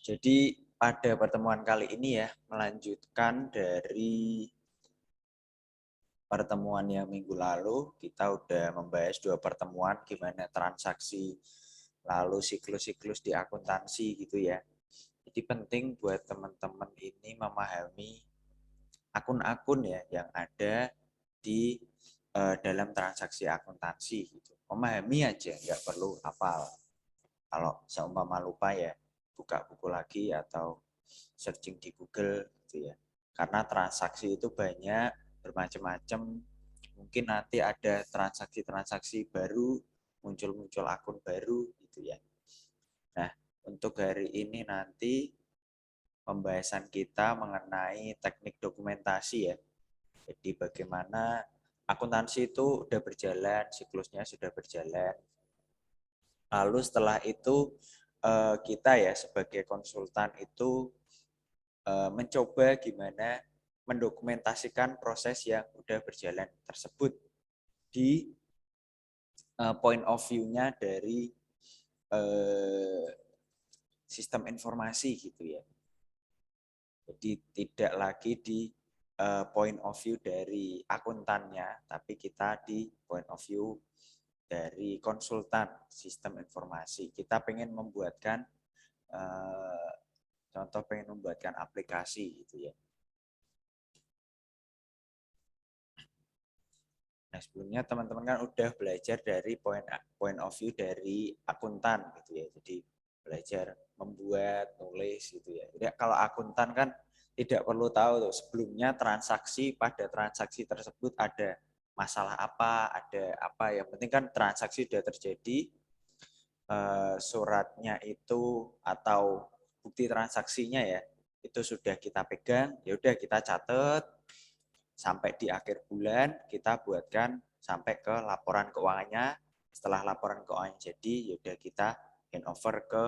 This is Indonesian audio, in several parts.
Jadi pada pertemuan kali ini ya, melanjutkan dari pertemuan yang minggu lalu, kita udah membahas 2 pertemuan gimana transaksi, lalu siklus-siklus di akuntansi gitu ya. Jadi penting buat teman-teman ini memahami akun-akun ya yang ada di dalam transaksi akuntansi gitu. Memahami aja, nggak perlu hafal. Kalau seumpama lupa ya, buka buku lagi atau searching di Google gitu ya. Karena transaksi itu banyak, bermacam-macam. Mungkin nanti ada transaksi-transaksi baru, muncul-muncul akun baru gitu ya. Nah, untuk hari ini nanti pembahasan kita mengenai teknik dokumentasi ya. Jadi bagaimana akuntansi itu udah berjalan, siklusnya sudah berjalan. Lalu setelah itu kita ya sebagai konsultan itu mencoba gimana mendokumentasikan proses yang udah berjalan tersebut di point of view-nya dari sistem informasi gitu ya. Jadi tidak lagi di point of view dari akuntannya, tapi kita di point of view dari konsultan sistem informasi. Kita pengen membuatkan contoh pengen membuatkan aplikasi gitu ya. Nah, sebelumnya teman-teman kan udah belajar dari point of view dari akuntan gitu ya. Jadi belajar membuat, nulis gitu ya. Jadi kalau akuntan kan tidak perlu tahu tuh sebelumnya pada transaksi tersebut ada masalah apa, ada apa. Yang penting kan transaksi sudah terjadi, suratnya itu atau bukti transaksinya ya itu sudah kita pegang, ya udah kita catat sampai di akhir bulan kita buatkan sampai ke laporan keuangannya. Setelah laporan keuangan jadi, yaudah kita handover ke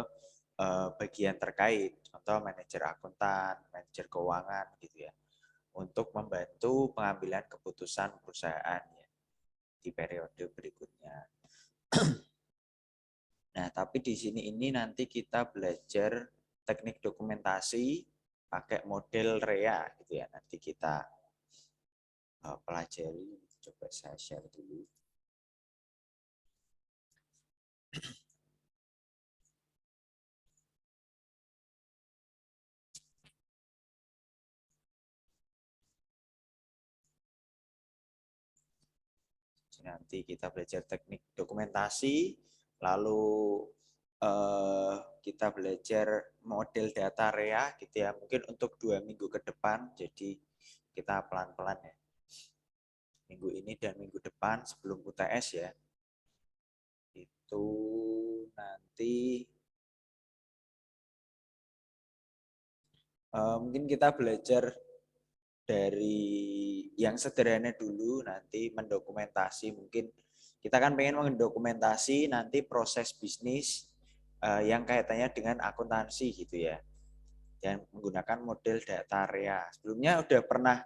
bagian terkait, contoh manajer akuntan, manajer keuangan gitu ya, untuk membantu pengambilan keputusan perusahaan ya, di periode berikutnya. Nah, tapi di sini ini nanti kita belajar teknik dokumentasi pakai model REA gitu ya. Nanti kita pelajari, coba saya share dulu. Nanti kita belajar teknik dokumentasi, lalu kita belajar model data REA gitu ya. Mungkin untuk 2 minggu ke depan, jadi kita pelan-pelan ya. Minggu ini dan minggu depan sebelum UTS ya. Itu nanti mungkin kita belajar dari yang sederhana dulu, nanti mendokumentasi. Mungkin kita kan pengen mendokumentasi nanti proses bisnis yang kaitannya dengan akuntansi gitu ya, yang menggunakan model data REA. Sebelumnya udah pernah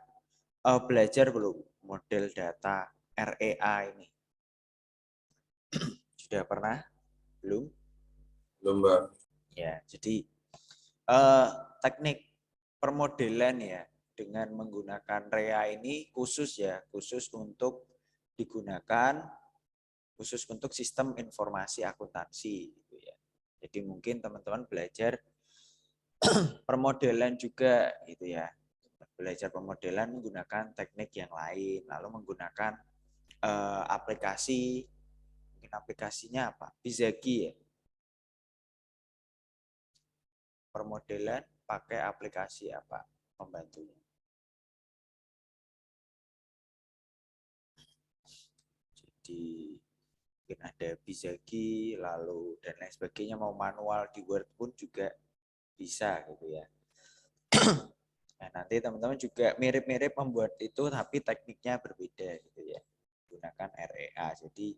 belajar belum model data REA ini? Sudah pernah? Belum? Belum, Mbak. Ya, jadi teknik permodelan ya dengan menggunakan REA ini khusus ya, khusus untuk digunakan khusus untuk sistem informasi akuntansi gitu ya. Jadi mungkin teman-teman belajar permodelan juga gitu ya. Belajar permodelan menggunakan teknik yang lain, lalu menggunakan aplikasi, mungkin aplikasinya apa? Bizagi ya. Permodelan pakai aplikasi apa pembantunya. Jadi mungkin ada Bizagi, lalu dan lain sebagainya, mau manual di Word pun juga bisa gitu ya. Nah, nanti teman-teman juga mirip-mirip membuat itu tapi tekniknya berbeda gitu ya. Gunakan REA. Jadi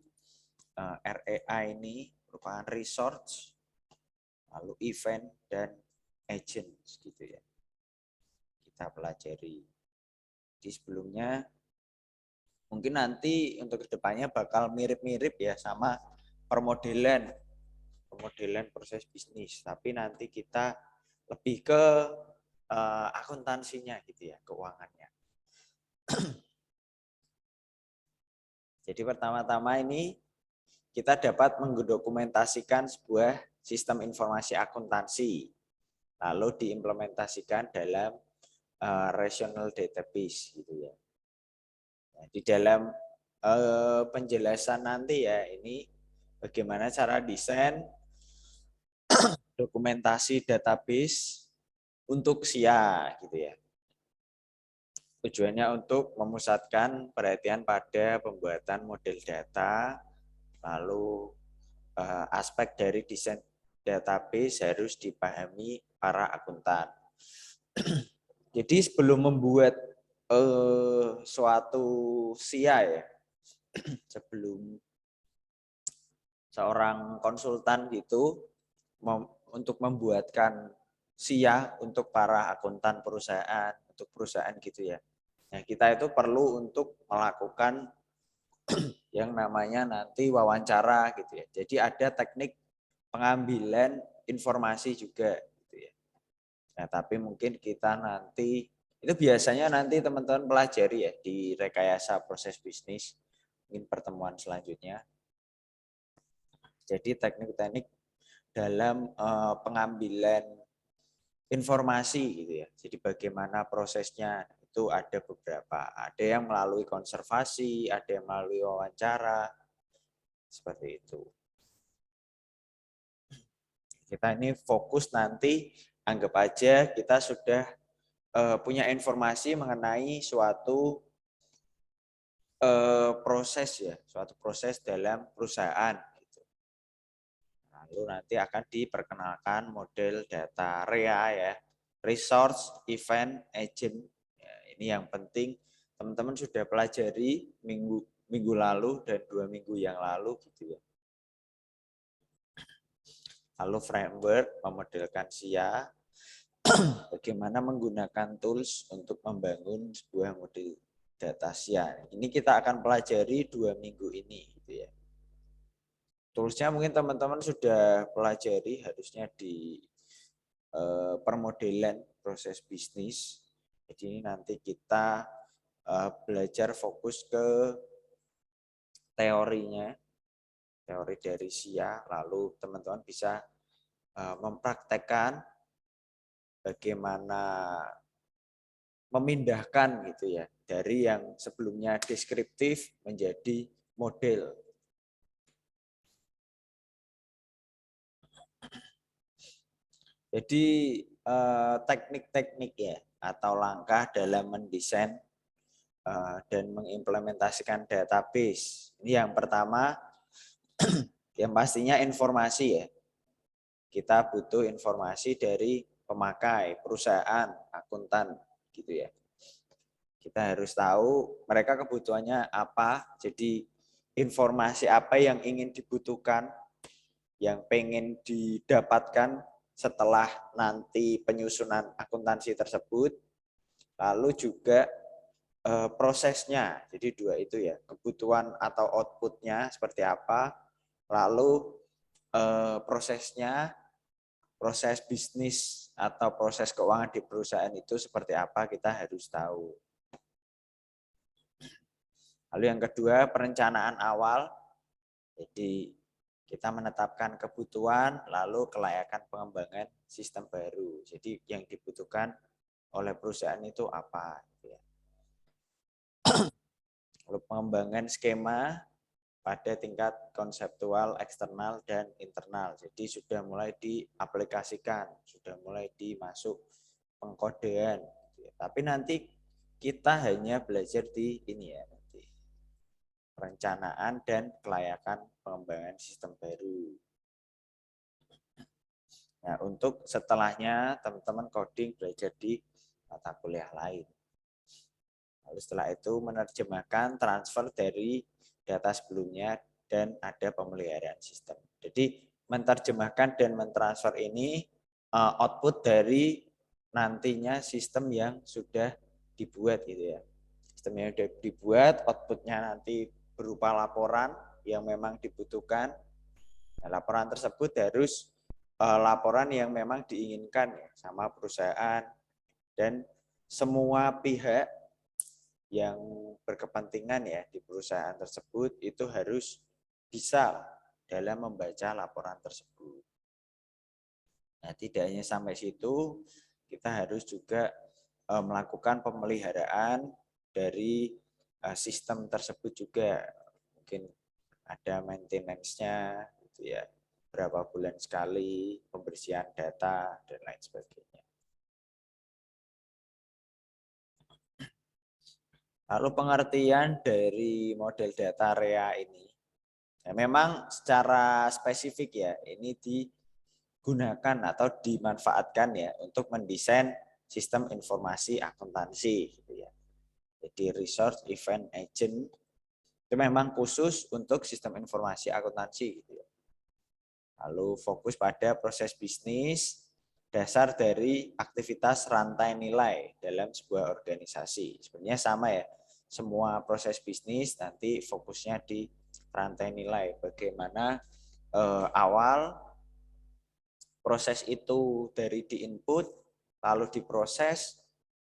REA ini merupakan resource, lalu event dan agent gitu ya. Kita pelajari. Di sebelumnya mungkin nanti untuk kedepannya bakal mirip-mirip ya sama permodelan proses bisnis, tapi nanti kita lebih ke akuntansinya gitu ya, keuangannya. Jadi pertama-tama ini kita dapat mendokumentasikan sebuah sistem informasi akuntansi, lalu diimplementasikan dalam relational database gitu ya. Nah, di dalam penjelasan nanti ya, ini bagaimana cara desain dokumentasi database untuk SIA gitu ya. Tujuannya untuk memusatkan perhatian pada pembuatan model data, lalu aspek dari desain database harus dipahami para akuntan. Jadi sebelum membuat suatu SIA ya, sebelum seorang konsultan gitu untuk membuatkan SIA untuk para akuntan perusahaan, untuk perusahaan gitu ya. Nah, kita itu perlu untuk melakukan yang namanya nanti wawancara gitu ya. Jadi ada teknik pengambilan informasi juga gitu ya. Nah, tapi mungkin kita nanti itu biasanya nanti teman-teman pelajari ya di rekayasa proses bisnis mungkin pertemuan selanjutnya. Jadi teknik-teknik dalam pengambilan informasi gitu ya. Jadi bagaimana prosesnya itu ada beberapa. Ada yang melalui konservasi, ada yang melalui wawancara, seperti itu. Kita ini fokus nanti, anggap aja kita sudah punya informasi mengenai suatu proses ya, suatu proses dalam perusahaan. Gitu. Lalu nanti akan diperkenalkan model data REA ya, Resource Event Agent. Ya, ini yang penting teman-teman sudah pelajari minggu lalu dan 2 minggu yang lalu gitu ya. Lalu framework memodelkan SIA, bagaimana menggunakan tools untuk membangun sebuah model data SIA. Ini kita akan pelajari 2 minggu ini gitu ya. Toolsnya mungkin teman-teman sudah pelajari harusnya di permodelan proses bisnis. Jadi ini nanti kita belajar fokus ke teorinya, teori dari SIA, lalu teman-teman bisa mempraktekkan bagaimana memindahkan gitu ya dari yang sebelumnya deskriptif menjadi model. Jadi teknik-teknik ya atau langkah dalam mendesain dan mengimplementasikan database. Ini yang pertama, yang pastinya informasi ya. Kita butuh informasi dari pemakai, perusahaan, akuntan gitu ya. Kita harus tahu mereka kebutuhannya apa, jadi informasi apa yang ingin dibutuhkan, yang pengen didapatkan setelah nanti penyusunan akuntansi tersebut, lalu juga prosesnya. Jadi 2 itu ya, kebutuhan atau outputnya seperti apa, lalu prosesnya, proses bisnis atau proses keuangan di perusahaan itu seperti apa kita harus tahu. Lalu yang kedua, perencanaan awal. Jadi kita menetapkan kebutuhan, lalu kelayakan pengembangan sistem baru. Jadi yang dibutuhkan oleh perusahaan itu apa. Lalu pengembangan skema pada tingkat konseptual, eksternal, dan internal. Jadi sudah mulai diaplikasikan, sudah mulai dimasuk pengkodean. Tapi nanti kita hanya belajar di ini ya, nanti perencanaan dan kelayakan pengembangan sistem baru. Nah, untuk setelahnya teman-teman coding belajar di mata kuliah lain. Lalu setelah itu menerjemahkan transfer dari data sebelumnya dan ada pemeliharaan sistem. Jadi menerjemahkan dan mentransfer ini output dari nantinya sistem yang sudah dibuat gitu ya. Sistem yang sudah dibuat, outputnya nanti berupa laporan yang memang dibutuhkan. Nah, laporan tersebut harus laporan yang memang diinginkan ya, sama perusahaan, dan semua pihak yang berkepentingan ya di perusahaan tersebut itu harus bisa dalam membaca laporan tersebut. Nah, tidak hanya sampai situ, kita harus juga melakukan pemeliharaan dari sistem tersebut juga. Mungkin ada maintenance-nya gitu ya, berapa bulan sekali pembersihan data dan lain sebagainya. Lalu pengertian dari model data REA ini, ya memang secara spesifik ya, ini digunakan atau dimanfaatkan ya untuk mendesain sistem informasi akuntansi gitu ya. Jadi resource event agent itu memang khusus untuk sistem informasi akuntansi gitu ya. Lalu fokus pada proses bisnis, dasar dari aktivitas rantai nilai dalam sebuah organisasi. Sebenarnya sama ya, semua proses bisnis nanti fokusnya di rantai nilai. Bagaimana awal proses itu dari di input, lalu diproses,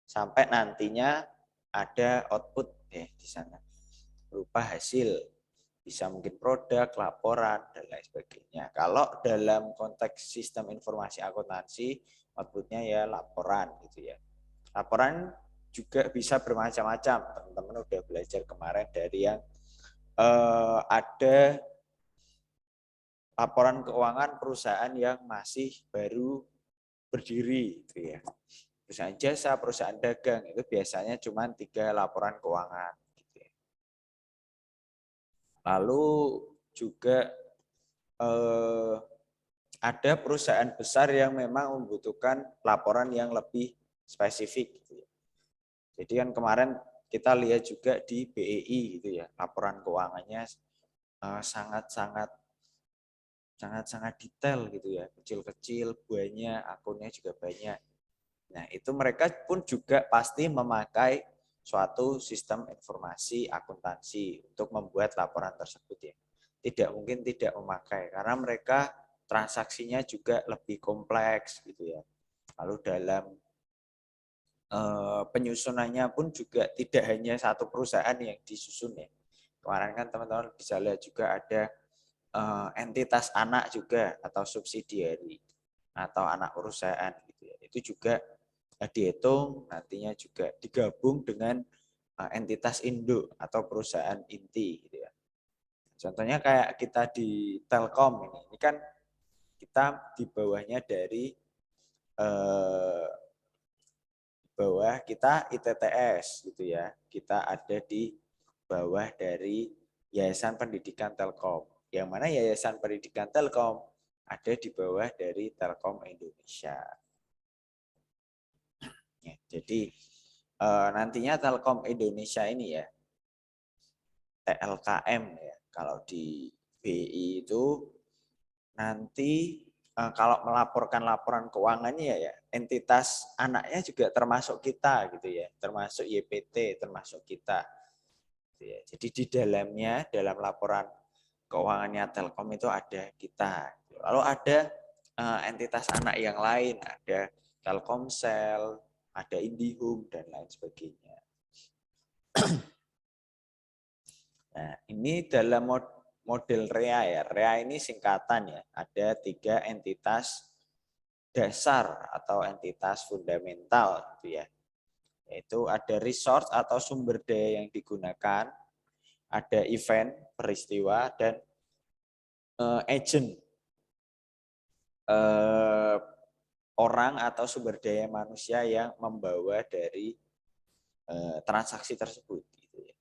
sampai nantinya ada output ya di sana berupa hasil, bisa mungkin produk, laporan, dan lain sebagainya. Kalau dalam konteks sistem informasi akuntansi, outputnya ya laporan gitu ya. Laporan juga bisa bermacam-macam. Teman-teman udah belajar kemarin dari yang ada laporan keuangan perusahaan yang masih baru berdiri gitu ya. Perusahaan jasa, perusahaan dagang itu biasanya cuma 3 laporan keuangan. Gitu ya. Lalu juga ada perusahaan besar yang memang membutuhkan laporan yang lebih spesifik. Gitu ya. Jadi kan kemarin kita lihat juga di BEI gitu ya, laporan keuangannya sangat-sangat sangat-sangat detail gitu ya, kecil-kecil, banyak, akunnya juga banyak. Nah, itu mereka pun juga pasti memakai suatu sistem informasi akuntansi untuk membuat laporan tersebut ya. Tidak mungkin tidak memakai karena mereka transaksinya juga lebih kompleks gitu ya. Lalu dalam penyusunannya pun juga tidak hanya satu perusahaan yang disusun ya. Kemarin kan teman-teman bisa lihat juga ada entitas anak juga atau subsidiari atau anak perusahaan gitu ya. Itu juga dihitung nantinya juga digabung dengan entitas induk atau perusahaan inti gitu ya. Contohnya kayak kita di Telkom ini kan kita di bawahnya dari bawah kita ITTS gitu ya. Kita ada di bawah dari Yayasan Pendidikan Telkom. Yang mana Yayasan Pendidikan Telkom ada di bawah dari Telkom Indonesia. Ya, jadi nantinya Telkom Indonesia ini ya, TLKM ya, kalau di BI itu nanti kalau melaporkan laporan keuangannya ya, entitas anaknya juga termasuk kita gitu ya, termasuk YPT, termasuk kita. Gitu ya. Jadi di dalamnya, dalam laporan keuangannya Telkom itu ada kita. Lalu ada entitas anak yang lain, ada Telkomsel, ada IndiHome, dan lain sebagainya. Nah, ini dalam model REA ya. REA ini singkatan ya. Ada 3 entitas dasar atau entitas fundamental gitu ya. Yaitu ada resource atau sumber daya yang digunakan, ada event, peristiwa, dan agent, orang atau sumber daya manusia yang membawa dari transaksi tersebut. Gitu ya.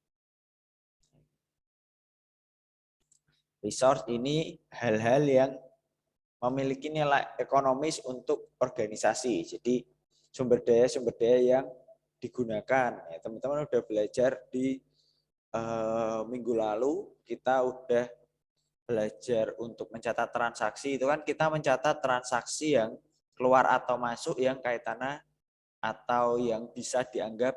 Resource ini hal-hal yang memiliki nilai ekonomis untuk organisasi. Jadi sumber daya yang digunakan. Ya, teman-teman udah belajar di minggu lalu, kita udah belajar untuk mencatat transaksi. Itu kan kita mencatat transaksi yang keluar atau masuk yang kaitannya atau yang bisa dianggap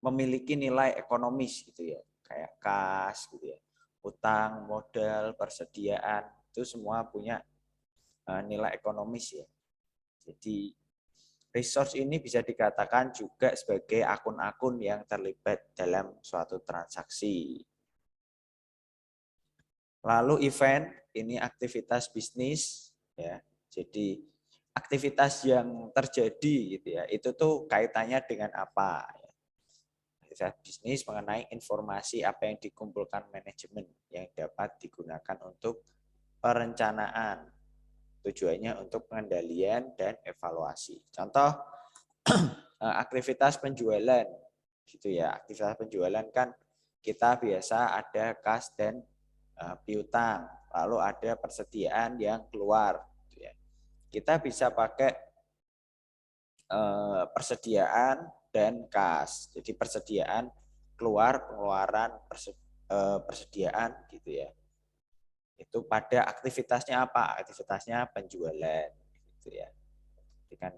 memiliki nilai ekonomis gitu ya. Kayak kas gitu ya. Utang, modal, persediaan, itu semua punya nilai ekonomis ya. Jadi resource ini bisa dikatakan juga sebagai akun-akun yang terlibat dalam suatu transaksi. Lalu event ini aktivitas bisnis ya. Jadi aktivitas yang terjadi gitu ya. Itu tuh kaitannya dengan apa? Aktivitas bisnis mengenai informasi apa yang dikumpulkan manajemen yang dapat digunakan untuk perencanaan. Tujuannya untuk pengendalian dan evaluasi. Contoh aktivitas penjualan gitu ya. Aktivitas penjualan kan kita biasa ada kas dan piutang, lalu ada persediaan yang keluar gitu ya. Kita bisa pakai persediaan dan kas. Jadi persediaan keluar, pengeluaran, persediaan gitu ya. Itu pada aktivitasnya apa? Aktivitasnya penjualan gitu ya. Jadi kan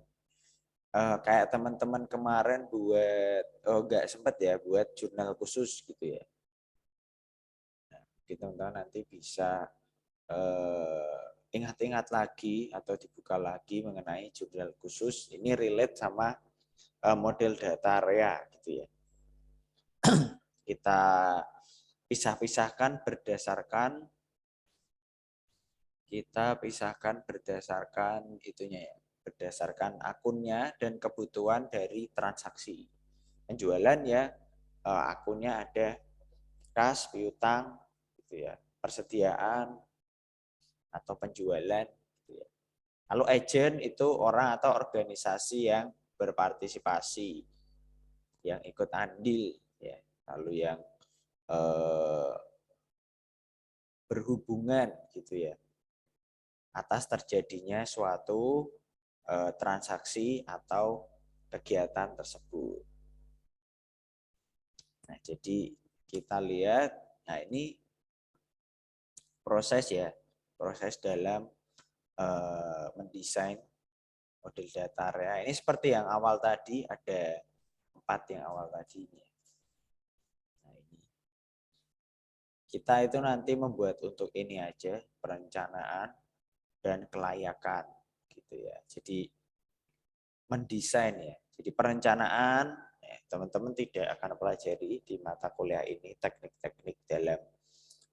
kayak teman-teman kemarin buat nggak sempat ya buat jurnal khusus gitu ya. Nah, teman-teman nanti bisa ingat-ingat lagi atau dibuka lagi mengenai jurnal khusus. Ini relate sama model data area gitu ya. Kita pisahkan berdasarkan itunya ya, berdasarkan akunnya dan kebutuhan dari transaksi. Penjualan ya akunnya ada kas, piutang, gitu ya, persediaan atau penjualan. Gitu ya. Lalu agent itu orang atau organisasi yang berpartisipasi, yang ikut andil, ya. Lalu yang berhubungan gitu ya atas terjadinya suatu transaksi atau kegiatan tersebut. Nah, jadi kita lihat, nah ini proses ya, proses dalam mendesain model data area. Ini seperti yang awal tadi, ada 4 yang awal tadi. Nah, ini. Kita itu nanti membuat untuk ini aja, perencanaan dan kelayakan gitu ya. Jadi mendesain ya. Jadi perencanaan teman-teman tidak akan pelajari di mata kuliah ini teknik-teknik dalam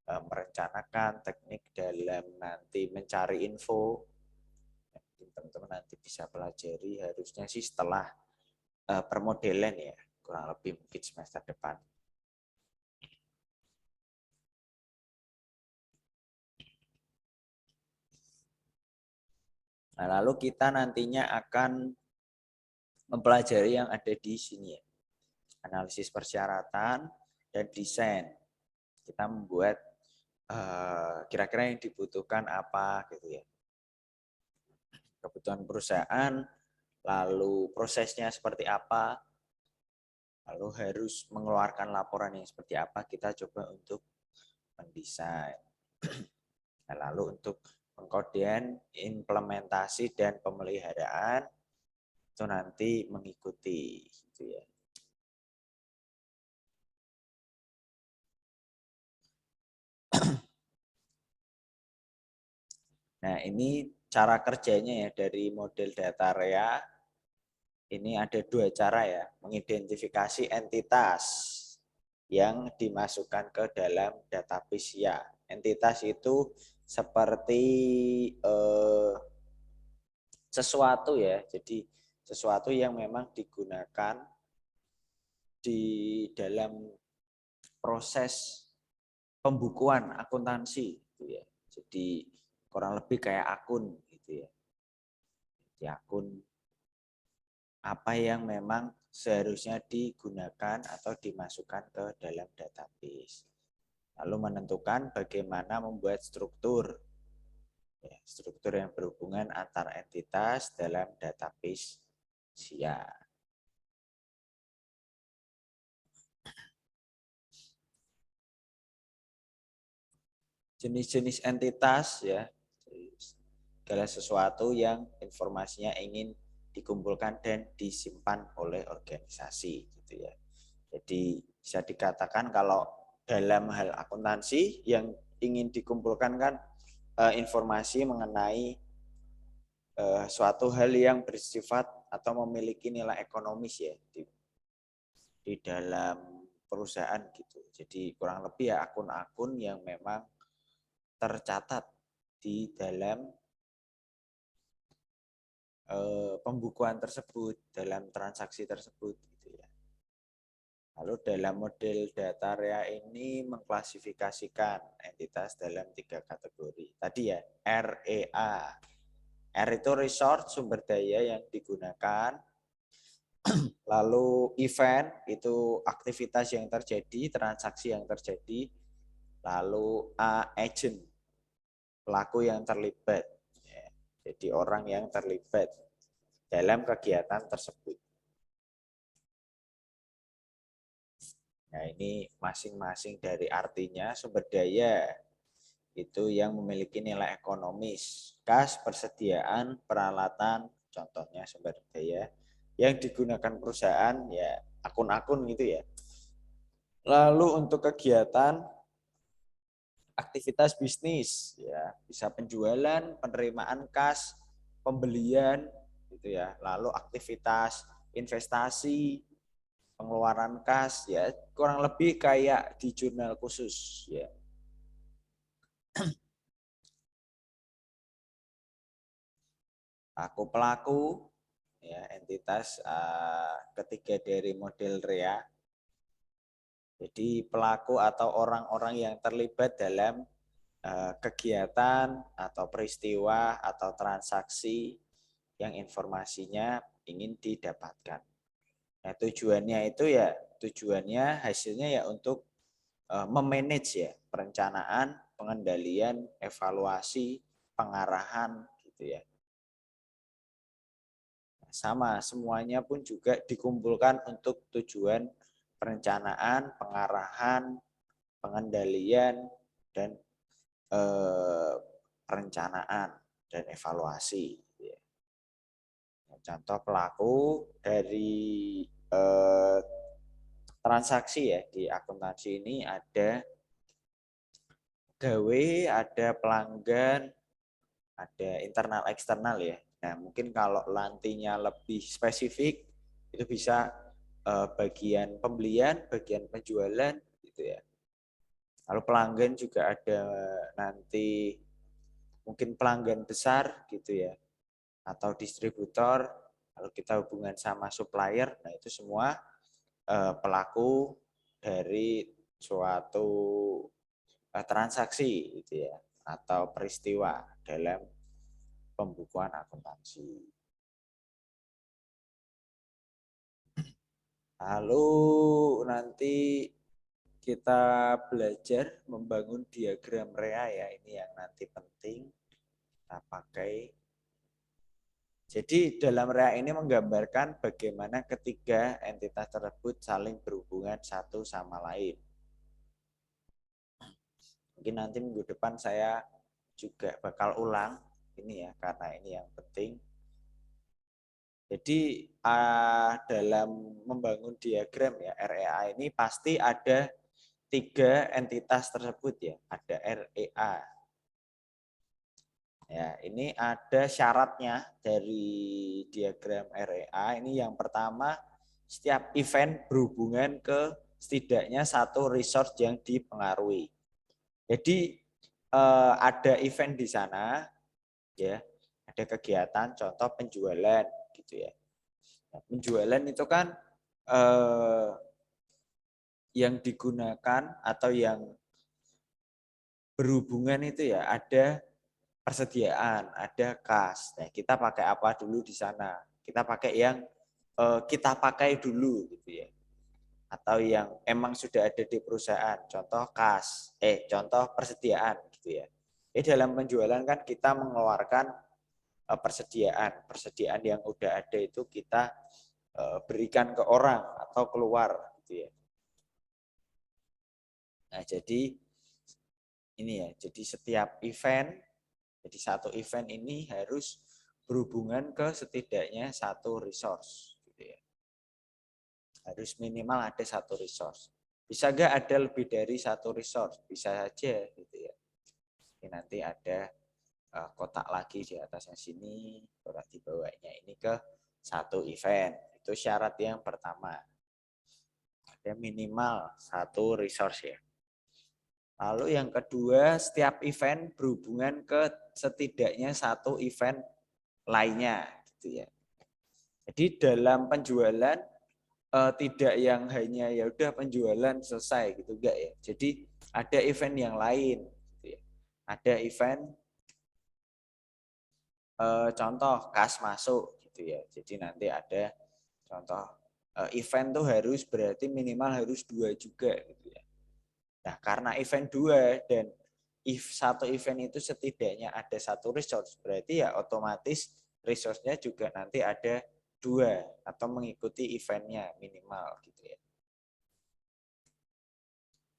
merencanakan, teknik dalam nanti mencari info. Teman-teman nanti bisa pelajari harusnya sih setelah permodelan ya, kurang lebih mungkin semester depan. Nah, lalu kita nantinya akan mempelajari yang ada di sini ya. Analisis persyaratan dan desain. Kita membuat kira-kira yang dibutuhkan apa gitu ya. Kebutuhan perusahaan, lalu prosesnya seperti apa, lalu harus mengeluarkan laporan yang seperti apa, kita coba untuk mendesain. Nah, lalu untuk pengkodean, implementasi, dan pemeliharaan, itu nanti mengikuti gitu ya. Nah, ini cara kerjanya ya dari model data area. Ini ada 2 cara ya, mengidentifikasi entitas yang dimasukkan ke dalam database ya. Entitas itu seperti sesuatu ya, jadi sesuatu yang memang digunakan di dalam proses pembukuan akuntansi gitu ya. Jadi kurang lebih kayak akun gitu ya. Di akun apa yang memang seharusnya digunakan atau dimasukkan ke dalam database. Lalu menentukan bagaimana membuat struktur struktur yang berhubungan antar entitas dalam database SIA. Jenis-jenis entitas ya, segala sesuatu yang informasinya ingin dikumpulkan dan disimpan oleh organisasi gitu ya. Jadi bisa dikatakan kalau dalam hal akuntansi yang ingin dikumpulkan kan informasi mengenai suatu hal yang bersifat atau memiliki nilai ekonomis ya di dalam perusahaan gitu. Jadi kurang lebih ya akun-akun yang memang tercatat di dalam pembukuan tersebut, dalam transaksi tersebut gitu ya. Lalu dalam model data REA ini mengklasifikasikan entitas dalam 3 kategori. Tadi ya, REA. R itu resource, sumber daya yang digunakan. Lalu event itu aktivitas yang terjadi, transaksi yang terjadi. Lalu A, agent, pelaku yang terlibat. Ya, jadi orang yang terlibat dalam kegiatan tersebut. Nah, ini masing-masing dari artinya sumber daya itu yang memiliki nilai ekonomis. Kas, persediaan, peralatan, contohnya sumber daya yang digunakan perusahaan ya akun-akun gitu ya. Lalu untuk kegiatan aktivitas bisnis ya bisa penjualan, penerimaan kas, pembelian gitu ya. Lalu aktivitas investasi, pengeluaran kas ya kurang lebih kayak di jurnal khusus ya. Aku pelaku ya entitas ketiga dari model REA. Jadi pelaku atau orang-orang yang terlibat dalam kegiatan atau peristiwa atau transaksi yang informasinya ingin didapatkan. Nah, tujuannya hasilnya ya untuk memanage ya perencanaan, pengendalian, evaluasi, pengarahan gitu ya. Sama semuanya pun juga dikumpulkan untuk tujuan perencanaan, pengarahan, pengendalian dan perencanaan dan evaluasi. Contoh pelaku dari transaksi ya di akuntansi ini ada gawe, ada pelanggan, ada internal eksternal ya. Nah, mungkin kalau nantinya lebih spesifik itu bisa bagian pembelian, bagian penjualan gitu ya. Lalu pelanggan juga ada nanti mungkin pelanggan besar gitu ya atau distributor, lalu kita hubungan sama supplier. Nah, itu semua pelaku dari suatu transaksi gitu ya atau peristiwa dalam pembukuan akuntansi. Lalu nanti kita belajar membangun diagram REA ya, ini yang nanti penting kita pakai. Jadi dalam REA ini menggambarkan bagaimana ketiga entitas tersebut saling berhubungan satu sama lain. Mungkin nanti minggu depan saya juga bakal ulang ini ya, karena ini yang penting. Jadi dalam membangun diagram ya REA ini pasti ada 3 entitas tersebut ya. Ada REA. Ya, ini ada syaratnya dari diagram REA. Ini yang pertama, setiap event berhubungan ke setidaknya satu resource yang dipengaruhi. Jadi ada event di sana ya, ada kegiatan contoh penjualan gitu ya. Nah, penjualan itu kan yang digunakan atau yang berhubungan itu ya ada persediaan, ada kas. Nah, kita pakai apa dulu di sana? Kita pakai yang kita pakai dulu gitu ya. Atau yang emang sudah ada di perusahaan, contoh kas, contoh persediaan gitu ya. Dalam penjualan kan kita mengeluarkan persediaan yang udah ada itu kita berikan ke orang atau keluar gitu ya. Nah, jadi ini ya, jadi setiap event, jadi satu event ini harus berhubungan ke setidaknya satu resource gitu ya. Harus minimal ada satu resource. Bisa nggak ada lebih dari satu resource? Bisa saja gitu ya. Ini nanti ada kotak lagi di atasnya sini, kotak di bawahnya ini ke satu event. Itu syarat yang pertama. Ada minimal satu resource ya. Lalu yang kedua, setiap event berhubungan ke setidaknya satu event lainnya, gitu ya. Jadi dalam penjualan tidak yang hanya ya udah penjualan selesai gitu, enggak ya. Jadi ada event yang lain, gitu ya. Ada event contoh kas masuk, gitu ya. Jadi nanti ada contoh event tuh harus berarti minimal harus 2 juga, gitu ya. Nah, karena event 2 dan satu event itu setidaknya ada satu resource, berarti ya otomatis resource-nya juga nanti ada 2 atau mengikuti eventnya minimal gitu ya.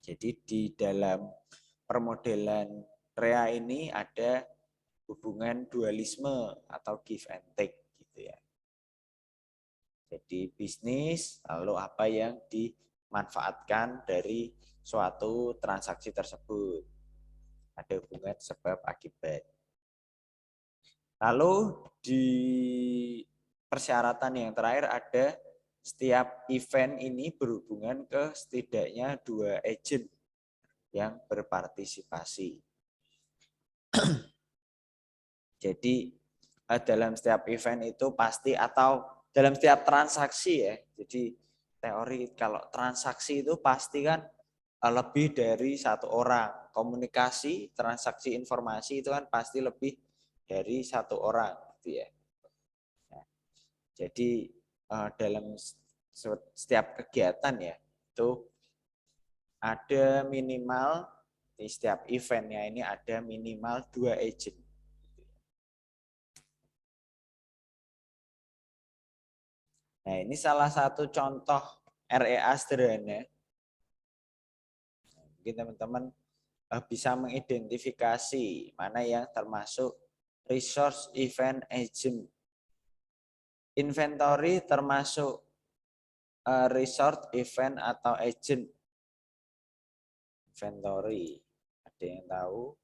Jadi di dalam permodelan REA ini ada hubungan dualisme atau give and take gitu ya. Jadi bisnis lalu apa yang dimanfaatkan dari suatu transaksi tersebut. Ada hubungan sebab akibat. Lalu di persyaratan yang terakhir ada setiap event ini berhubungan ke setidaknya 2 agent yang berpartisipasi. Jadi dalam setiap event itu pasti atau dalam setiap transaksi ya. Jadi teori kalau transaksi itu pasti kan lebih dari satu orang. Komunikasi, transaksi informasi itu kan pasti lebih dari satu orang gitu ya. Nah, jadi dalam setiap kegiatan ya itu ada minimal di setiap eventnya ini ada minimal 2 agent. Nah, ini salah satu contoh REA sederhana. Mungkin teman-teman bisa mengidentifikasi mana yang termasuk resource event agent. Inventory termasuk resource event atau agent. Inventory. Ada yang tahu?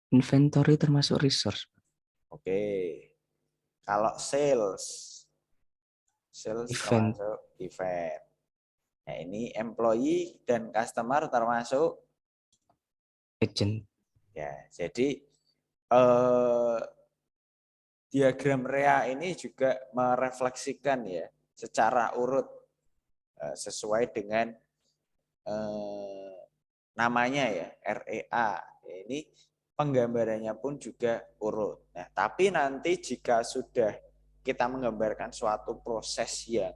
Inventory termasuk resource. Oke. Kalau sales Event. termasuk event. Nah, ini employee dan customer termasuk Agent. ya. Jadi diagram REA ini juga merefleksikan ya secara urut sesuai dengan namanya ya REA. Ini penggambarannya pun juga urut. Nah, tapi nanti jika sudah kita menggambarkan suatu proses yang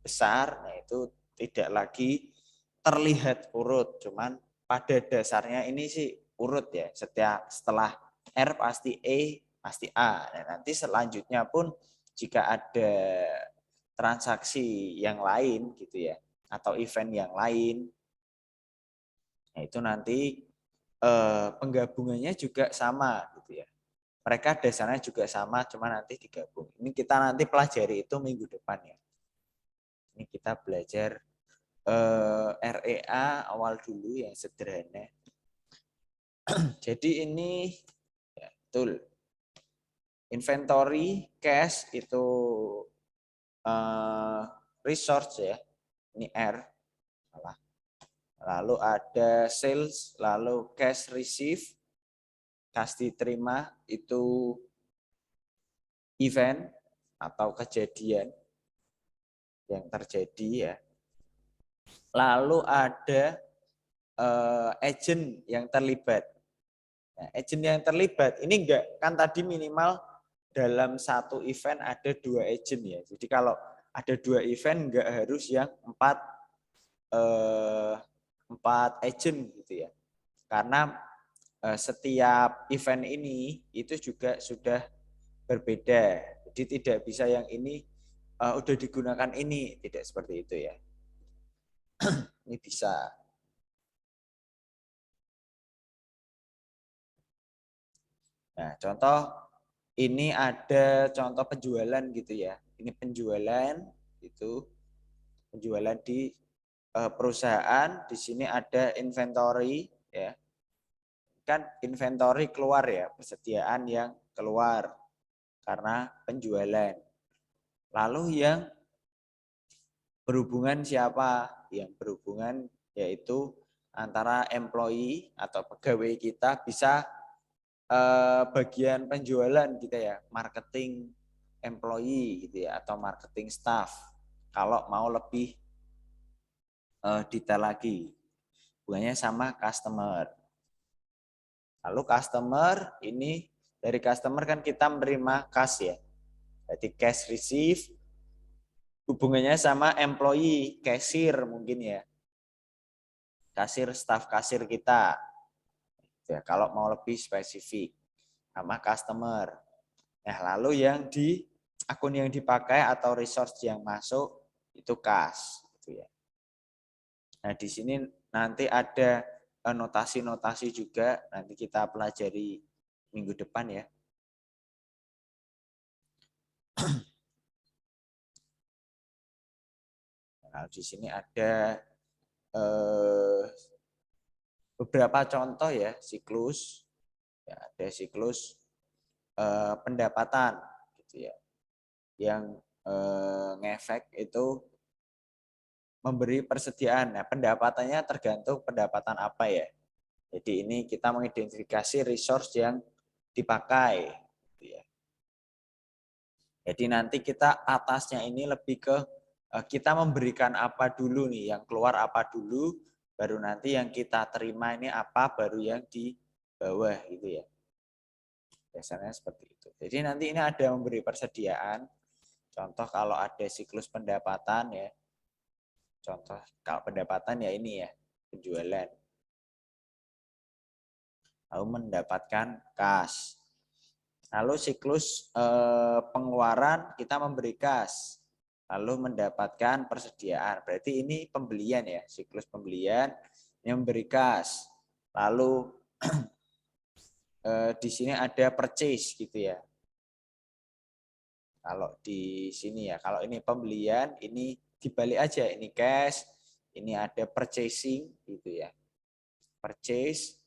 besar, nah itu tidak lagi terlihat urut, cuman pada dasarnya ini sih urut ya. Setelah R pasti E pasti A. Nah, nanti selanjutnya pun jika ada transaksi yang lain gitu ya atau event yang lain, nah itu nanti penggabungannya juga sama gitu ya. Mereka dasarnya juga sama, cuma nanti digabung. Ini kita nanti pelajari itu minggu depan ya. Ini kita belajar REA awal dulu yang sederhana. Jadi ini ya, betul. Inventory, cash itu resource ya. Ini R. Salah. Lalu ada sales, lalu cash receive, cash diterima itu event atau kejadian yang terjadi ya. Lalu ada agent yang terlibat. Nah, agent yang terlibat ini enggak kan tadi minimal dalam satu event ada 2 agent ya. Jadi kalau ada 2 event enggak harus yang 4 agent gitu ya. Karena setiap event ini itu juga sudah berbeda. Jadi tidak bisa yang ini udah digunakan ini, tidak seperti itu ya. Ini bisa. Nah, contoh ini ada contoh penjualan gitu ya. ini penjualan, itu penjualan di perusahaan. Di sini ada inventory, ya. Kan inventory keluar ya, persediaan yang keluar karena penjualan. Lalu yang berhubungan siapa? Yang berhubungan yaitu antara employee atau pegawai kita, bisa bagian penjualan kita ya, marketing employee gitu ya, atau marketing staff. Kalau mau lebih detail lagi, hubungannya sama customer. Lalu customer ini, dari customer kan kita menerima cash ya, jadi cash receive, hubungannya sama employee, cashier mungkin ya, kasir, staff kasir kita. Ya, kalau mau lebih spesifik sama customer. Nah, lalu yang di akun yang dipakai atau resource yang masuk itu cash, gitu ya. Nah, di sini nanti ada notasi-notasi juga, nanti kita pelajari minggu depan ya. Nah, di sini ada beberapa contoh ya, siklus. Ya, ada siklus pendapatan, gitu ya. Yang ngefek itu memberi persediaan. Nah, pendapatannya tergantung pendapatan apa ya. Jadi ini kita mengidentifikasi resource yang dipakai. Gitu ya. Jadi nanti kita atasnya ini lebih ke kita memberikan apa dulu nih, yang keluar apa dulu, baru nanti yang kita terima ini apa, baru yang di bawah gitu ya. Biasanya seperti itu. Jadi nanti ini ada memberi persediaan. Contoh kalau ada siklus pendapatan ya. Contoh kalau pendapatan ya ini ya, penjualan. Lalu mendapatkan kas. Lalu siklus pengeluaran kita memberi kas. Lalu mendapatkan persediaan. Berarti ini pembelian ya, siklus pembelian yang memberi kas. Lalu di sini ada purchase gitu ya. Kalau di sini ya, kalau ini pembelian, ini dibalik aja, ini cash, ini ada purchasing gitu ya. Purchase,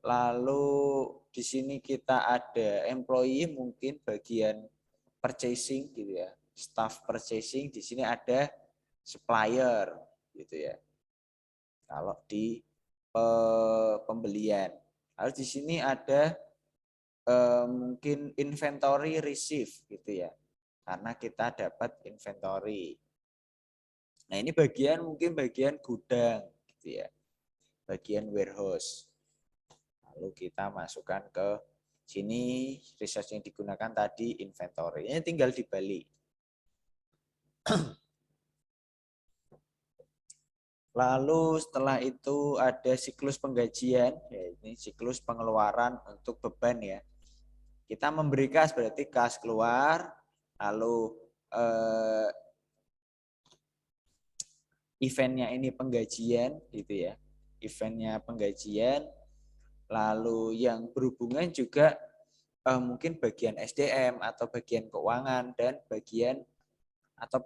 lalu di sini kita ada employee, mungkin bagian purchasing gitu ya. Staff purchasing, di sini ada supplier gitu ya. Kalau di pembelian. Lalu di sini ada mungkin inventory receive gitu ya. Karena kita dapat inventory. Nah, ini bagian mungkin bagian gudang gitu ya. Bagian warehouse. Lalu kita masukkan ke sini, resource yang digunakan tadi inventory. Ini tinggal dibalik. Lalu setelah itu ada siklus penggajian, ya ini siklus pengeluaran untuk beban ya. Kita memberi kas, berarti kas keluar, lalu eventnya ini penggajian gitu ya. Eventnya penggajian, lalu yang berhubungan juga mungkin bagian SDM atau bagian keuangan dan bagian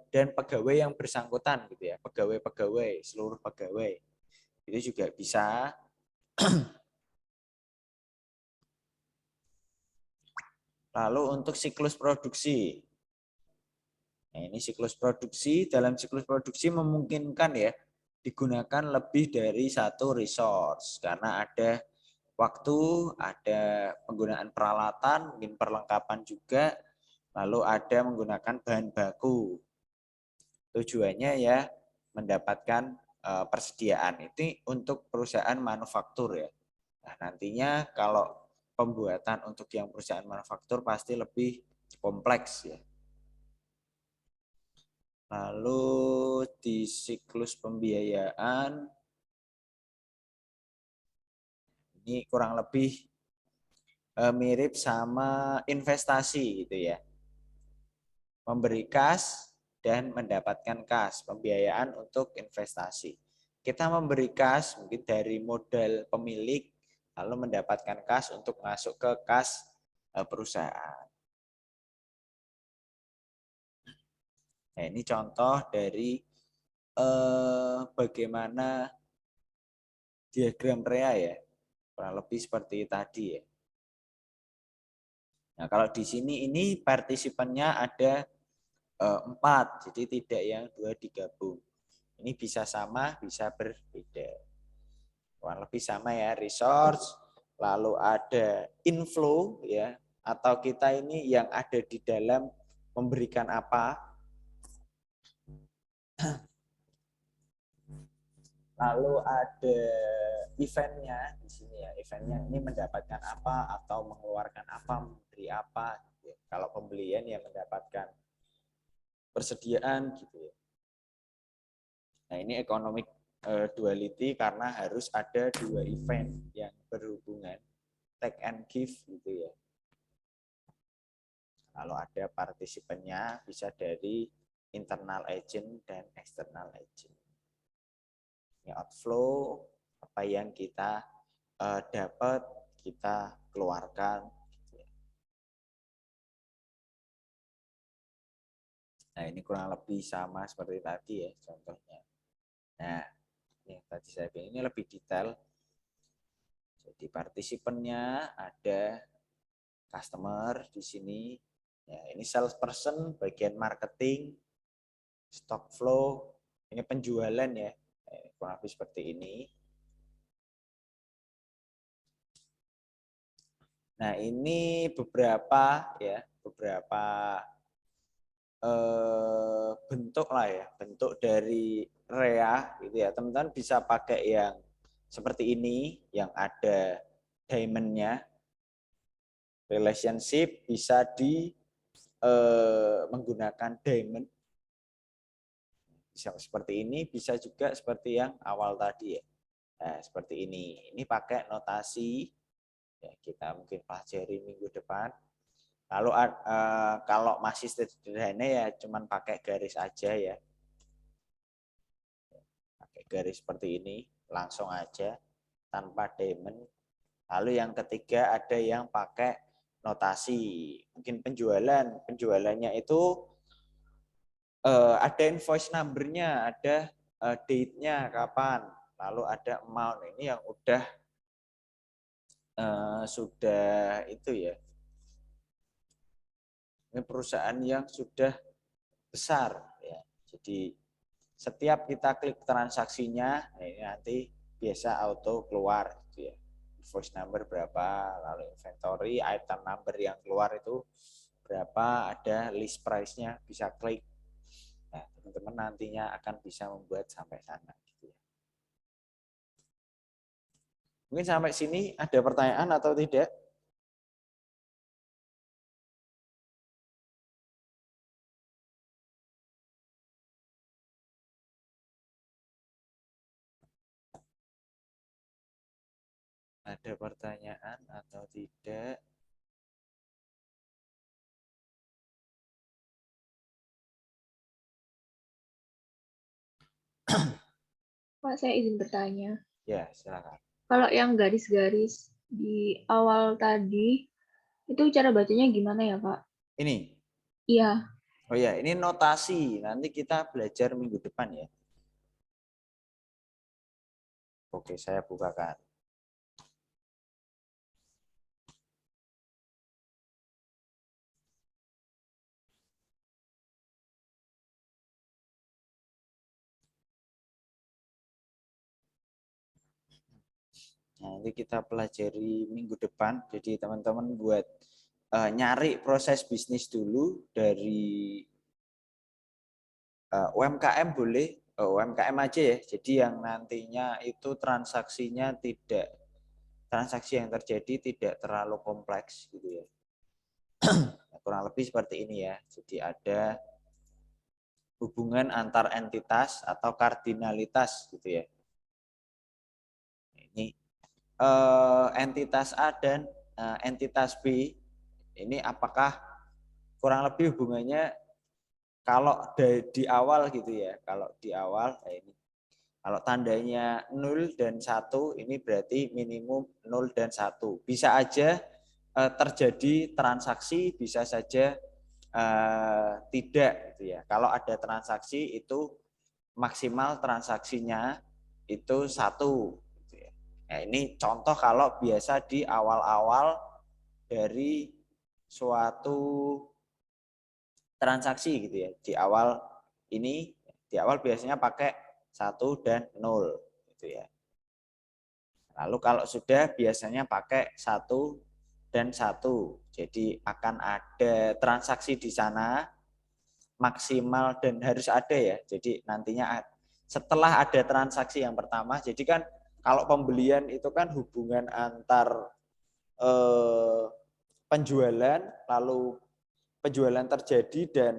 dan pegawai yang bersangkutan gitu ya, pegawai-pegawai, seluruh pegawai itu juga bisa. Lalu untuk siklus produksi, nah ini siklus produksi, dalam siklus produksi memungkinkan ya digunakan lebih dari satu resource karena ada waktu, ada penggunaan peralatan, mungkin perlengkapan juga, lalu ada menggunakan bahan baku. Tujuannya ya mendapatkan persediaan. Ini untuk perusahaan manufaktur ya. Nah, nantinya kalau pembuatan untuk yang perusahaan manufaktur pasti lebih kompleks ya. Lalu di siklus pembiayaan ini kurang lebih mirip sama investasi gitu ya. Memberi kas dan mendapatkan kas, pembiayaan untuk investasi. Kita memberi kas mungkin dari modal pemilik, lalu mendapatkan kas untuk masuk ke kas perusahaan. Nah, ini contoh dari bagaimana diagram REA ya. Kurang lebih seperti tadi ya. Nah, kalau di sini ini partisipannya ada 4, jadi tidak yang 2 digabung. Ini bisa sama, bisa berbeda. Kurang lebih sama ya, resource, lalu ada inflow ya, atau kita ini yang ada di dalam memberikan apa. Lalu ada eventnya di sini ya, eventnya ini mendapatkan apa atau mengeluarkan apa, memberi apa. Gitu ya. Kalau pembelian ya mendapatkan persediaan gitu ya. Nah ini economic duality karena harus ada 2 event yang berhubungan, take and give gitu ya. Lalu ada partisipannya bisa dari internal agent dan external agent. Ini outflow, apa yang kita dapat, kita keluarkan. Nah ini kurang lebih sama seperti tadi ya contohnya. Nah yang tadi saya bilang ini lebih detail. Jadi partisipannya ada customer di sini. Ya, ini salesperson, bagian marketing, stock flow, ini penjualan ya. Kurang lebih seperti ini. Nah, ini beberapa bentuk lah ya, bentuk dari REA gitu ya. Teman-teman bisa pakai yang seperti ini yang ada diamond-nya. Relationship bisa menggunakan diamond. Bisa seperti ini, bisa juga seperti yang awal tadi ya. Nah, seperti ini. Ini pakai notasi ya, kita mungkin pelajari minggu depan. Lalu kalau masih sederhana ya cuman pakai garis aja ya. Pakai garis seperti ini, langsung aja tanpa diamond. Lalu yang ketiga ada yang pakai notasi. Mungkin penjualannya itu ada invoice number-nya, ada date-nya kapan, lalu ada amount. Ini yang sudah itu ya. Ini perusahaan yang sudah besar ya. Jadi setiap kita klik transaksinya, ini nanti biasa auto keluar gitu ya. Invoice number berapa, lalu inventory, item number yang keluar itu berapa, ada list price-nya, bisa klik. Nah, teman-teman nantinya akan bisa membuat sampai sana gitu ya. Mungkin sampai sini ada pertanyaan atau tidak? Ada pertanyaan atau tidak? Pak, saya izin bertanya. Ya, silakan. Kalau yang garis-garis di awal tadi, itu cara bacanya gimana ya, Pak? Ini. Iya. Oh ya, ini notasi. Nanti kita belajar minggu depan ya. Oke, saya bukakan. Nanti kita pelajari minggu depan. Jadi teman-teman buat nyari proses bisnis dulu dari UMKM boleh, UMKM aja ya. Jadi yang nantinya itu transaksi yang terjadi tidak terlalu kompleks gitu ya. Kurang lebih seperti ini ya. Jadi ada hubungan antar entitas atau kardinalitas gitu ya. Ini entitas A dan entitas B ini apakah kurang lebih hubungannya kalau di awal gitu ya. Kalau di awal ini kalau tandanya 0 dan 1 ini berarti minimum 0 dan 1. Bisa aja terjadi transaksi, bisa saja tidak gitu ya. Kalau ada transaksi itu maksimal transaksinya itu 1 gitu ya. Nah, ini contoh kalau biasa di awal-awal dari suatu transaksi gitu ya. Di awal biasanya pakai 1 dan 0 gitu ya. Lalu kalau sudah biasanya pakai 1 dan 1. Jadi akan ada transaksi di sana maksimal dan harus ada ya. Jadi nantinya setelah ada transaksi yang pertama, jadi kan kalau pembelian itu kan hubungan antar penjualan, lalu penjualan terjadi dan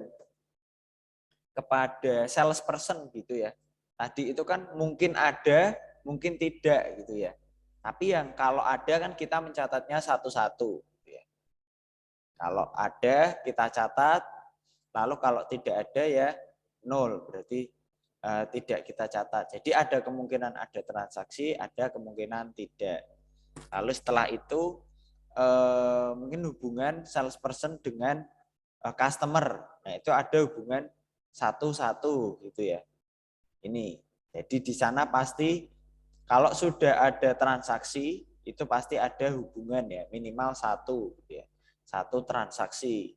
kepada salesperson gitu ya. Tadi itu kan mungkin ada, mungkin tidak gitu ya. Tapi yang kalau ada kan kita mencatatnya satu-satu. Gitu ya. Kalau ada kita catat, lalu kalau tidak ada ya 0, berarti tidak kita catat. Jadi ada kemungkinan ada transaksi, ada kemungkinan tidak. Lalu setelah itu mungkin hubungan salesperson dengan customer. Nah, itu ada hubungan satu-satu gitu ya. Ini. Jadi di sana pasti kalau sudah ada transaksi itu pasti ada hubungan ya, minimal 1 gitu ya. 1 transaksi.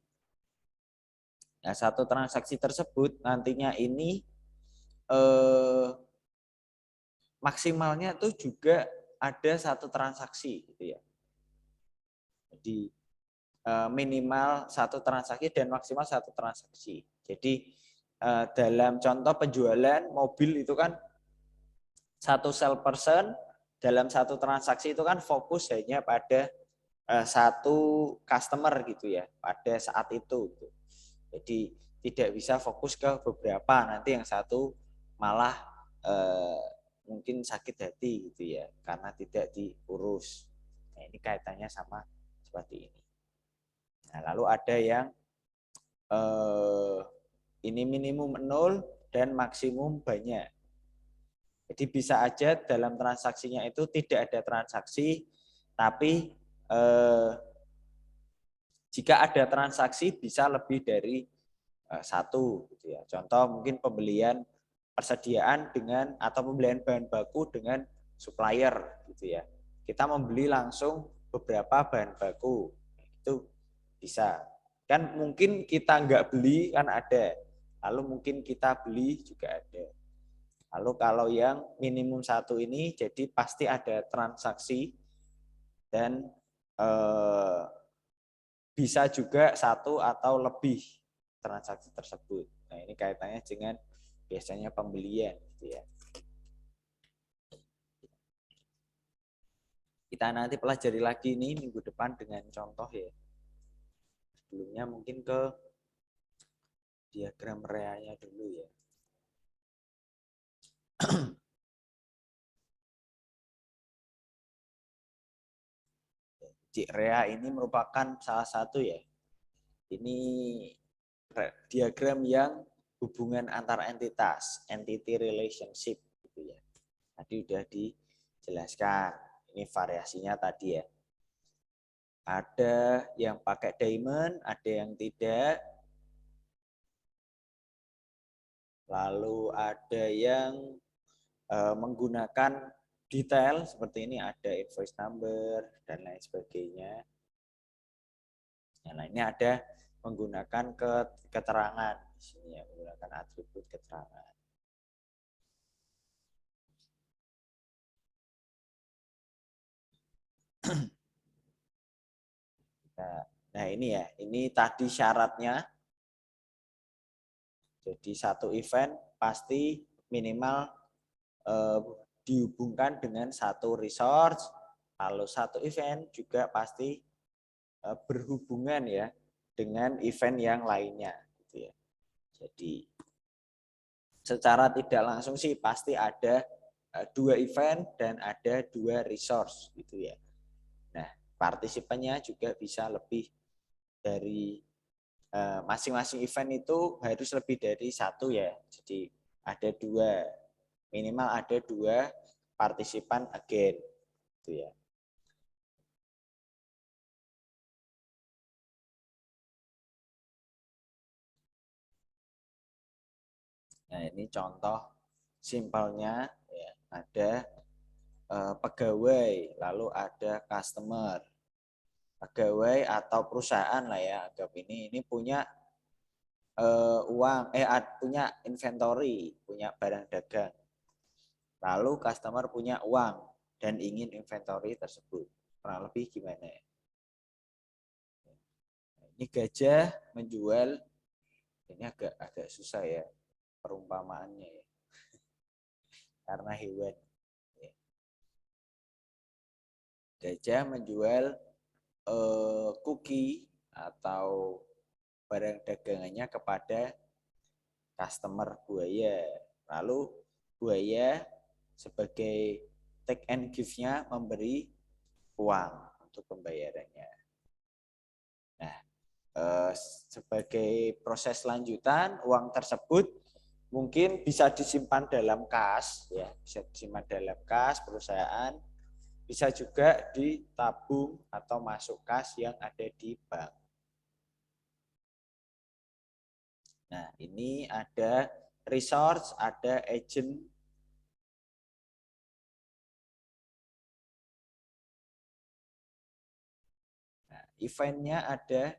Nah, 1 transaksi tersebut nantinya ini maksimalnya tuh juga ada 1 transaksi gitu ya. Jadi minimal 1 transaksi dan maksimal 1 transaksi. Jadi dalam contoh penjualan mobil itu kan 1 salesperson dalam 1 transaksi itu kan fokus hanya pada 1 customer gitu ya pada saat itu. Jadi tidak bisa fokus ke beberapa, nanti yang satu malah mungkin sakit hati gitu ya karena tidak diurus. Nah, ini kaitannya sama seperti ini. Nah, lalu ada yang ini minimum 0 dan maksimum banyak. Jadi bisa aja dalam transaksinya itu tidak ada transaksi, tapi jika ada transaksi bisa lebih dari 1 gitu ya. Contoh mungkin pembelian persediaan dengan atau pembelian bahan baku dengan supplier gitu ya. Kita membeli langsung beberapa bahan baku. Itu bisa. Kan mungkin kita nggak beli kan ada. Lalu mungkin kita beli juga ada. Lalu kalau yang minimum 1 ini jadi pasti ada transaksi dan bisa juga 1 atau lebih transaksi tersebut. Nah, ini kaitannya dengan biasanya pembelian gitu ya. Kita nanti pelajari lagi nih minggu depan dengan contoh ya. Sebelumnya mungkin ke diagram reanya dulu ya. Rea ini merupakan salah satu ya. Ini diagram yang hubungan antar entitas, entity relationship gitu ya. Tadi udah dijelaskan. Ini variasinya tadi ya. Ada yang pakai diamond, ada yang tidak. Lalu ada yang menggunakan detail seperti ini, ada invoice number dan lain sebagainya. Yang lainnya ada menggunakan keterangan di sini ya, menggunakan atribut keterangan. Nah ini ya, ini tadi syaratnya. Jadi satu event pasti minimal dihubungkan dengan 1 resource, lalu 1 event juga pasti berhubungan ya dengan event yang lainnya gitu ya. Jadi secara tidak langsung sih pasti ada 2 event dan ada 2 resource gitu ya. Nah, partisipannya juga bisa lebih dari masing-masing event itu harus lebih dari 1 ya. Jadi ada 2, minimal ada 2 partisipan agen gitu ya. Nah, ini contoh simpelnya ya, ada pegawai, lalu ada customer. Pegawai atau perusahaan lah ya, anggap ini punya uang, punya inventory, punya barang dagang. Lalu customer punya uang dan ingin inventory tersebut. Kurang lebih gimana ya? Ini gajah menjual, ini agak susah ya perumpamaannya ya, karena hewan. Gajah menjual cookie atau barang dagangannya kepada customer buaya. Lalu buaya sebagai take and give-nya memberi uang untuk pembayarannya. Nah, sebagai proses lanjutan, uang tersebut mungkin bisa disimpan dalam kas, ya, bisa disimpan dalam kas perusahaan, bisa juga ditabung atau masuk kas yang ada di bank. Nah, ini ada resource, ada agent. Nah, eventnya ada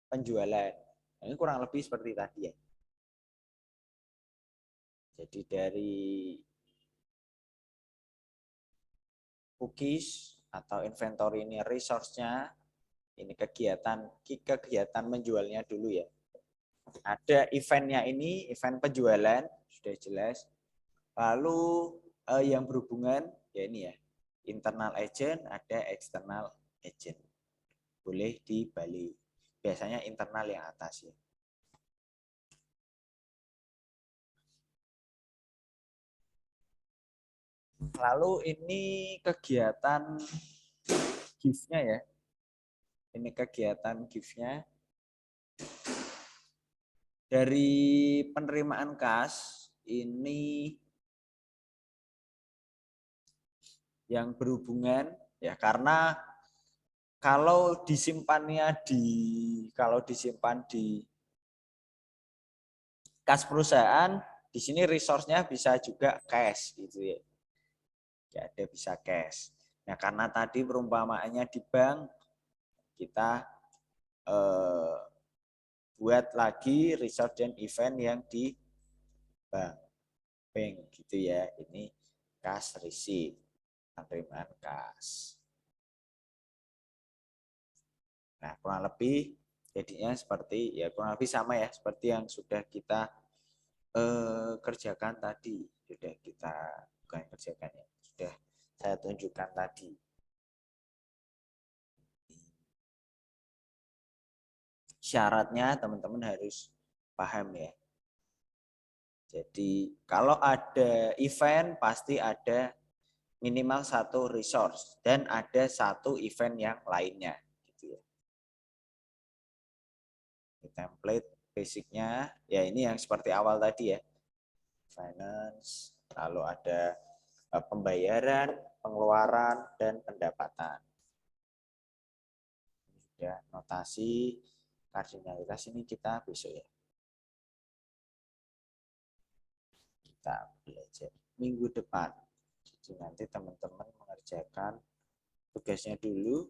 penjualan. Nah, ini kurang lebih seperti tadi ya. Jadi dari cookies atau inventory ini resource-nya, ini kegiatan menjualnya dulu ya. Ada eventnya ini, event penjualan, sudah jelas. Lalu yang berhubungan, ya ini ya, internal agent, ada external agent. Boleh dibalik. Biasanya internal yang atas ya. Lalu ini kegiatan gift-nya ya. Ini kegiatan gift-nya. Dari penerimaan kas, ini yang berhubungan ya, karena kalau disimpan di kas perusahaan, di sini resource-nya bisa juga cash gitu ya. Ya, ada bisa cash. Nah, karena tadi perumpamaannya di bank, kita buat lagi resource dan event yang di bank gitu ya. Ini cash receipt, penerimaan kas. Nah, kurang lebih jadinya seperti ya, kurang lebih sama ya seperti yang sudah kita kerjakan tadi. Sudah kita bukan kerjakan ya, sudah saya tunjukkan tadi. Syaratnya teman-teman harus paham ya. Jadi kalau ada event pasti ada minimal satu resource dan ada satu event yang lainnya. Gitu ya. Template basicnya ya ini yang seperti awal tadi ya. Finance, lalu ada pembayaran, pengeluaran, dan pendapatan. Ya, notasi kardinalitas ini kita besok ya. Kita belajar minggu depan. Jadi nanti teman-teman mengerjakan tugasnya dulu.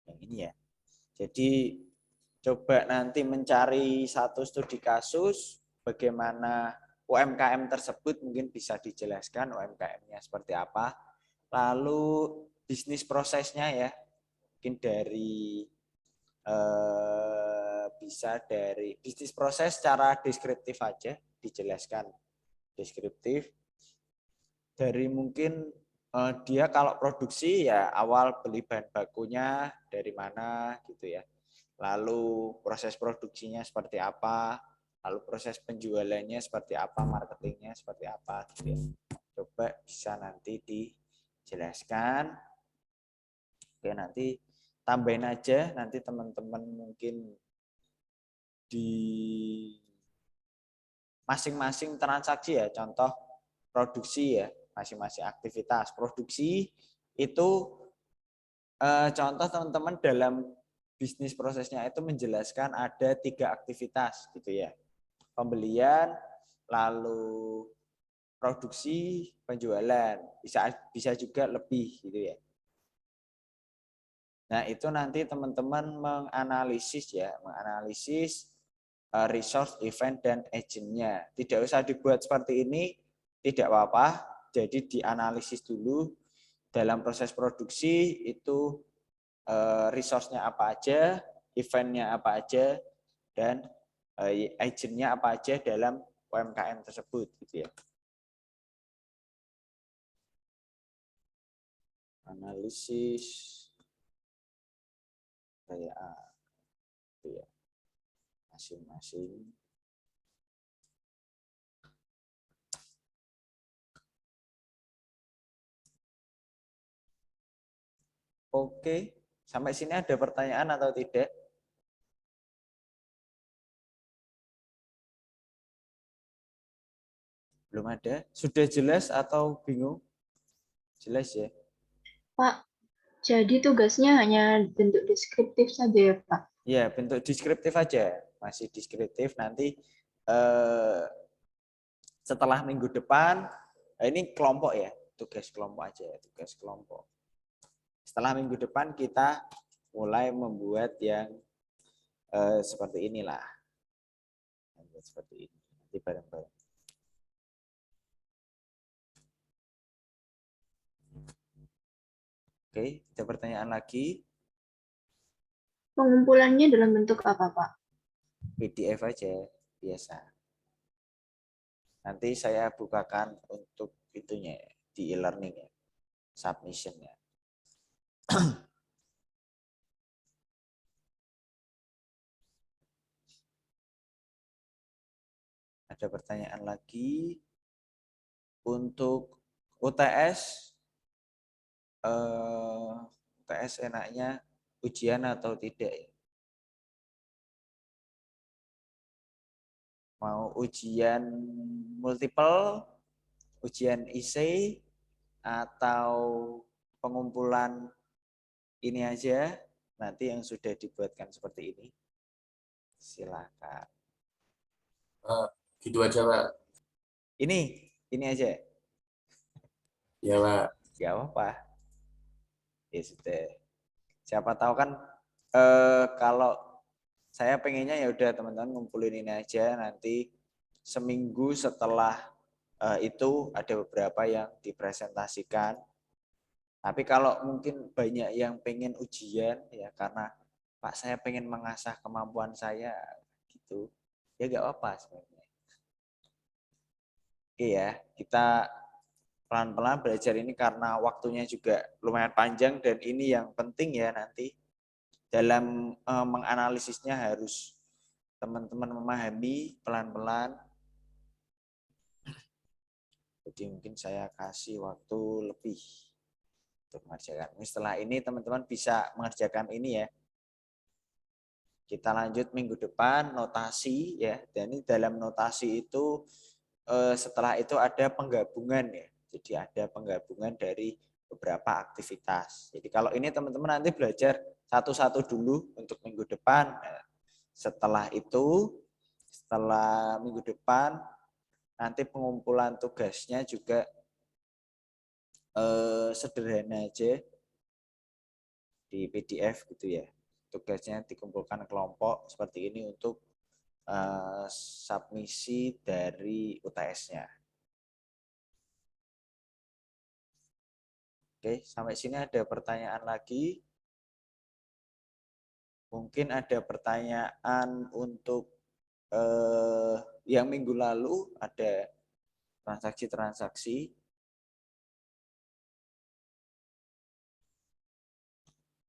Yang ini ya. Jadi coba nanti mencari satu studi kasus bagaimana UMKM tersebut, mungkin bisa dijelaskan UMKM-nya seperti apa. Lalu bisnis prosesnya ya. Mungkin dari bisa dari bisnis proses secara deskriptif aja, dijelaskan deskriptif. Dari mungkin dia kalau produksi ya awal beli bahan bakunya dari mana gitu ya. Lalu proses produksinya seperti apa, lalu proses penjualannya seperti apa, marketingnya seperti apa gitu ya. Coba bisa nanti dijelaskan. Oke, nanti tambahin aja nanti teman-teman mungkin di masing-masing transaksi ya, contoh produksi ya, masing-masing aktivitas produksi itu contoh teman-teman dalam bisnis prosesnya itu menjelaskan ada 3 aktivitas gitu ya. pembelian, lalu produksi, penjualan. Bisa juga lebih gitu ya. Nah, itu nanti teman-teman menganalisis resource, event, dan agent-nya. Tidak usah dibuat seperti ini, tidak apa-apa. Jadi dianalisis dulu dalam proses produksi itu resource-nya apa aja, event-nya apa aja, dan agent-nya apa aja dalam UMKM tersebut gitu ya. Analisis kayak itu ya, masing-masing. Oke, sampai sini ada pertanyaan atau tidak? Belum ada? Sudah jelas atau bingung? Jelas ya? Pak, jadi tugasnya hanya bentuk deskriptif saja ya, Pak? Ya, bentuk deskriptif aja. Masih deskriptif, nanti setelah minggu depan, ini kelompok ya, tugas kelompok aja, tugas kelompok. Setelah minggu depan kita mulai membuat yang seperti inilah. Membuat seperti ini, nanti bareng-bareng. Oke, ada pertanyaan lagi? Pengumpulannya dalam bentuk apa, Pak? PDF aja, biasa. Nanti saya bukakan untuk itunya di e-learning ya, submission-nya. Ada pertanyaan lagi? Untuk UTS, UTS enaknya ujian atau tidak ya? Mau ujian multiple, ujian essay, atau pengumpulan ini aja, nanti yang sudah dibuatkan seperti ini. Silakan. Gitu aja, Pak. Ini aja. Ya, Pak. Gak apa-apa. Ya sudah. Siapa tahu kan kalau saya pengennya ya udah teman-teman ngumpulin ini aja, nanti seminggu setelah itu ada beberapa yang dipresentasikan. Tapi kalau mungkin banyak yang pengen ujian ya karena Pak saya pengen mengasah kemampuan saya gitu, ya gak apa-apa sebenarnya. Oke ya, kita pelan-pelan belajar ini karena waktunya juga lumayan panjang dan ini yang penting ya nanti dalam menganalisisnya harus teman-teman memahami pelan-pelan. Jadi mungkin saya kasih waktu lebih untuk mengerjakan. Setelah ini teman-teman bisa mengerjakan ini ya. Kita lanjut minggu depan notasi ya. Dan ini dalam notasi itu setelah itu ada penggabungan ya. Jadi ada penggabungan dari beberapa aktivitas. Jadi kalau ini teman-teman nanti belajar satu-satu dulu untuk minggu depan. Setelah itu, setelah minggu depan, nanti pengumpulan tugasnya juga sederhana aja di PDF gitu ya. Tugasnya dikumpulkan kelompok seperti ini untuk submisi dari UTS-nya. Oke, sampai sini ada pertanyaan lagi. Mungkin ada pertanyaan untuk yang minggu lalu ada transaksi-transaksi.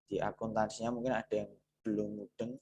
Di akuntansinya mungkin ada yang belum mudeng.